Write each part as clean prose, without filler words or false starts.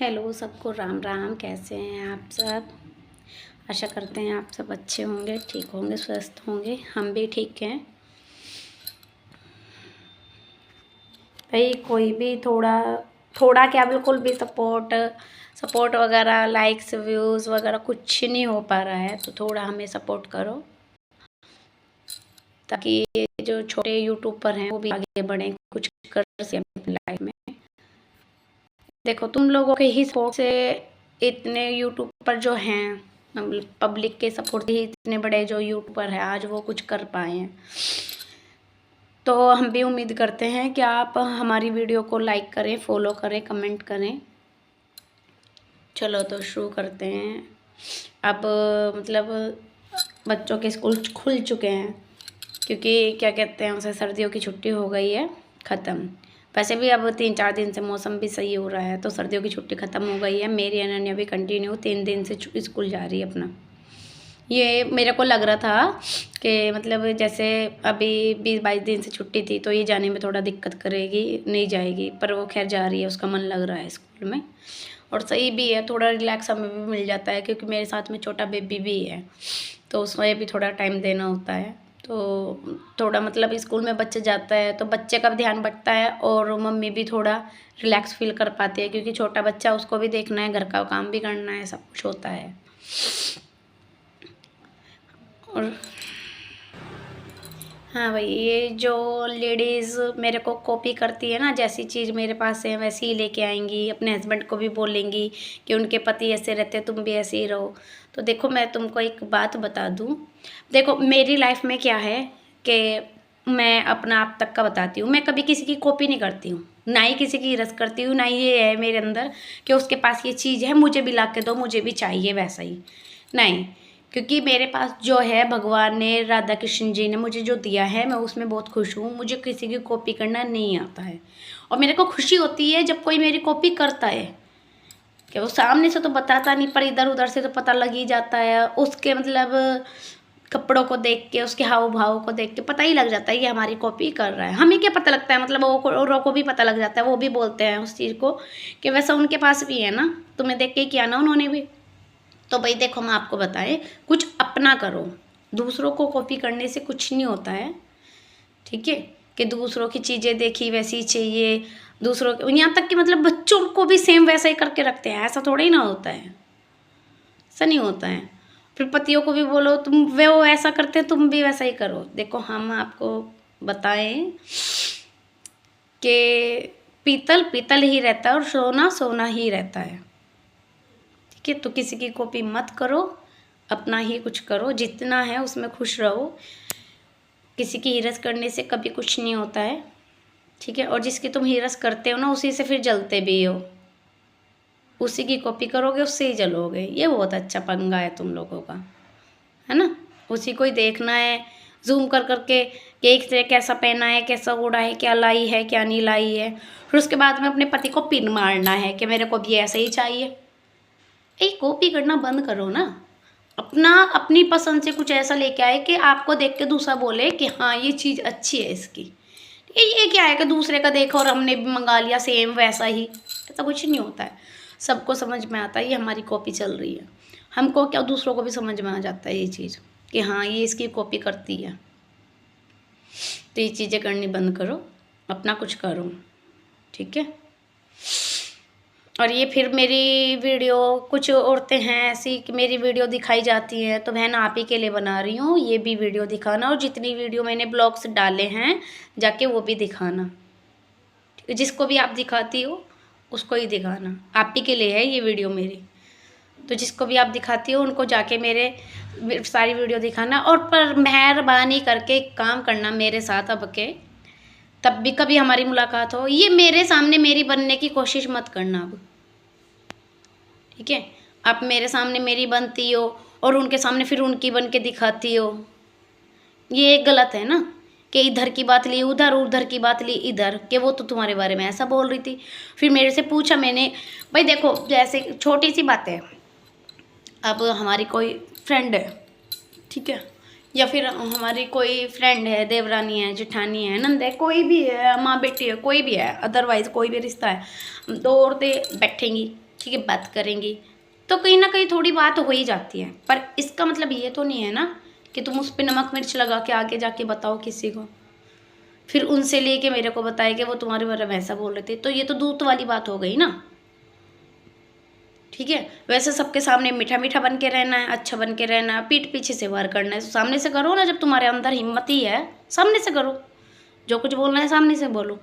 Hello सबको राम राम। कैसे हैं आप सब? आशा करते हैं आप सब अच्छे होंगे, ठीक होंगे, स्वस्थ होंगे। हम भी ठीक हैं भाई। कोई भी थोड़ा थोड़ा क्या, बिल्कुल भी सपोर्ट वगैरह, लाइक्स, व्यूज़ वगैरह कुछ नहीं हो पा रहा है, तो थोड़ा हमें सपोर्ट करो ताकि ये जो छोटे यूट्यूबर हैं वो भी आगे बढ़ें, कुछ कर सकें अपनी लाइफ में। देखो, तुम लोगों के ही सपोर्ट से इतने यूट्यूबर जो हैं, पब्लिक के सपोर्ट से ही इतने बड़े जो यूट्यूबर हैं आज वो कुछ कर पाए हैं। तो हम भी उम्मीद करते हैं कि आप हमारी वीडियो को लाइक करें, फॉलो करें, कमेंट करें। चलो तो शुरू करते हैं। अब मतलब बच्चों के स्कूल खुल चुके हैं, क्योंकि क्या कहते हैं उसे, सर्दियों की छुट्टी हो गई है ख़त्म। वैसे भी अब 3-4 दिन से मौसम भी सही हो रहा है, तो सर्दियों की छुट्टी ख़त्म हो गई है। मेरी अनन्या भी कंटिन्यू 3 दिन से स्कूल जा रही है अपना। ये मेरे को लग रहा था कि मतलब जैसे अभी 20-22 दिन से छुट्टी थी तो ये जाने में थोड़ा दिक्कत करेगी, नहीं जाएगी, पर वो खैर जा रही है, उसका मन लग रहा है स्कूल में। और सही भी है, थोड़ा रिलैक्स हमें भी मिल जाता है, क्योंकि मेरे साथ में छोटा बेबी भी है, तो उसमें भी थोड़ा टाइम देना होता है। तो थोड़ा मतलब स्कूल में बच्चे जाता है तो बच्चे का भी ध्यान बटता है, और मम्मी भी थोड़ा रिलैक्स फील कर पाती है, क्योंकि छोटा बच्चा, उसको भी देखना है, घर का काम भी करना है, सब कुछ होता है। और हाँ भाई, ये जो लेडीज़ मेरे को कॉपी करती है ना, जैसी चीज़ मेरे पास है वैसी ही लेके आएंगी, अपने हस्बैंड को भी बोलेंगी कि उनके पति ऐसे रहते, तुम भी ऐसे ही रहो। तो देखो, मैं तुमको एक बात बता दूँ। देखो, मेरी लाइफ में क्या है कि मैं अपना आप तक का बताती हूँ। मैं कभी किसी की कॉपी नहीं करती हूँ, ना ही किसी की रस करती हूँ, ना ही ये है मेरे अंदर कि उसके पास ये चीज़ है मुझे भी ला के दो, मुझे भी चाहिए वैसा ही। नहीं, क्योंकि मेरे पास जो है, भगवान ने, राधा कृष्ण जी ने मुझे जो दिया है, मैं उसमें बहुत खुश हूँ। मुझे किसी की कॉपी करना नहीं आता है, और मेरे को खुशी होती है जब कोई मेरी कॉपी करता है, कि वो सामने से तो बताता नहीं, पर इधर उधर से तो पता लग ही जाता है। उसके मतलब कपड़ों को देख के, उसके हाव भाव को देख के पता ही लग जाता है ये हमारी कॉपी कर रहा है। हमें क्या पता लगता है, मतलब औरों को भी पता लग जाता है, वो भी बोलते हैं उस चीज़ को कि वैसा उनके पास भी है ना, तुम्हें देख के किया ना उन्होंने भी। तो भाई देखो, मैं आपको बताएं, कुछ अपना करो, दूसरों को कॉपी करने से कुछ नहीं होता है। ठीक है, कि दूसरों की चीज़ें देखी वैसी ही चाहिए, दूसरों के, यहाँ तक कि मतलब बच्चों को भी सेम वैसा ही करके रखते हैं, ऐसा थोड़ा ही ना होता है, ऐसा नहीं होता है। फिर पतियों को भी बोलो तुम, वे वो ऐसा करते हैं तुम भी वैसा ही करो। देखो, हम आपको बताएं कि पीतल पीतल ही रहता है और सोना सोना ही रहता है। ठीक है, तो किसी की कॉपी मत करो, अपना ही कुछ करो, जितना है उसमें खुश रहो। किसी की हिरस करने से कभी कुछ नहीं होता है। ठीक है, और जिसकी तुम हिरस करते हो ना, उसी से फिर जलते भी हो। उसी की कॉपी करोगे, उससे ही जलोगे। ये बहुत अच्छा पंगा है तुम लोगों का, है ना। उसी को ही देखना है, जूम कर करके कि एक से कैसा पहना है, कैसा ओढ़ा है, क्या लाई है, क्या नहीं लाई है। फिर उसके बाद में अपने पति को पिन मारना है कि मेरे को भी ऐसा ही चाहिए। एक कॉपी करना बंद करो ना, अपना अपनी पसंद से कुछ ऐसा लेके आए कि आपको देख के दूसरा बोले कि हाँ ये चीज़ अच्छी है इसकी। ये क्या है कि दूसरे का देखा और हमने भी मंगा लिया सेम वैसा ही, ऐसा कुछ नहीं होता है। सबको समझ में आता है ये हमारी कॉपी चल रही है। हमको क्या, दूसरों को भी समझ में आ जाता है ये चीज़ कि हाँ ये इसकी कॉपी करती है। तो ये चीज़ें करनी बंद करो, अपना कुछ करो। ठीक है, और ये फिर मेरी वीडियो, कुछ औरतें हैं ऐसी कि मेरी वीडियो दिखाई जाती हैं, तो बहन आप ही के लिए बना रही हूँ, ये भी वीडियो दिखाना, और जितनी वीडियो मैंने ब्लॉग्स डाले हैं जाके वो भी दिखाना। जिसको भी आप दिखाती हो उसको ही दिखाना, आप ही के लिए है ये वीडियो मेरी। तो जिसको भी आप दिखाती हो उनको जाके मेरे सारी वीडियो दिखाना। और पर मेहरबानी करके एक काम करना मेरे साथ, अब के तब भी कभी हमारी मुलाकात हो, ये मेरे सामने मेरी बनने की कोशिश मत करना अब। ठीक है, आप मेरे सामने मेरी बनती हो और उनके सामने फिर उनकी बन के दिखाती हो, ये गलत है ना। कि इधर की बात ली उधर, उधर की बात ली इधर, कि वो तो तुम्हारे बारे में ऐसा बोल रही थी। फिर मेरे से पूछा मैंने, भाई देखो, जैसे छोटी सी बात है, अब हमारी कोई फ्रेंड है, ठीक है, या फिर हमारी कोई फ्रेंड है, देवरानी है, जेठानी है, नंद है, कोई भी है, माँ बेटी है, कोई भी है, अदरवाइज कोई भी रिश्ता है, दो औरतें बैठेंगी, ठीक है, बात करेंगी तो कहीं ना कहीं थोड़ी बात हो ही जाती है। पर इसका मतलब ये तो नहीं है ना कि तुम उस पर नमक मिर्च लगा के आगे जाके बताओ किसी को, फिर उनसे लेके मेरे को बताए कि वो तुम्हारे बारे में ऐसा बोल रहे थे, तो ये तो दूत वाली बात हो गई ना। ठीक है, वैसे सबके सामने मीठा मीठा बन के रहना है, अच्छा बन के रहना है, पीठ पीछे से वार करना है। तो सामने से करो ना, जब तुम्हारे अंदर हिम्मत ही है सामने से करो, जो कुछ बोलना है सामने से बोलो।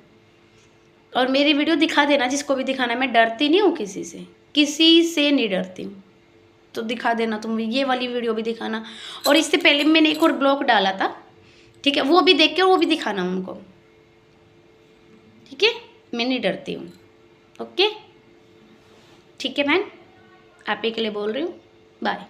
और मेरी वीडियो दिखा देना जिसको भी दिखाना है, मैं डरती नहीं हूँ किसी से नहीं डरती हूँ। तो दिखा देना तुम, ये वाली वीडियो भी दिखाना। और इससे पहले मैंने एक और ब्लॉग डाला था, ठीक है, वो भी देख के वो भी दिखाना उनको। ठीक है, मैं नहीं डरती हूँ। ओके, ठीक है बहन, आप ही के लिए बोल रही हूँ। बाय।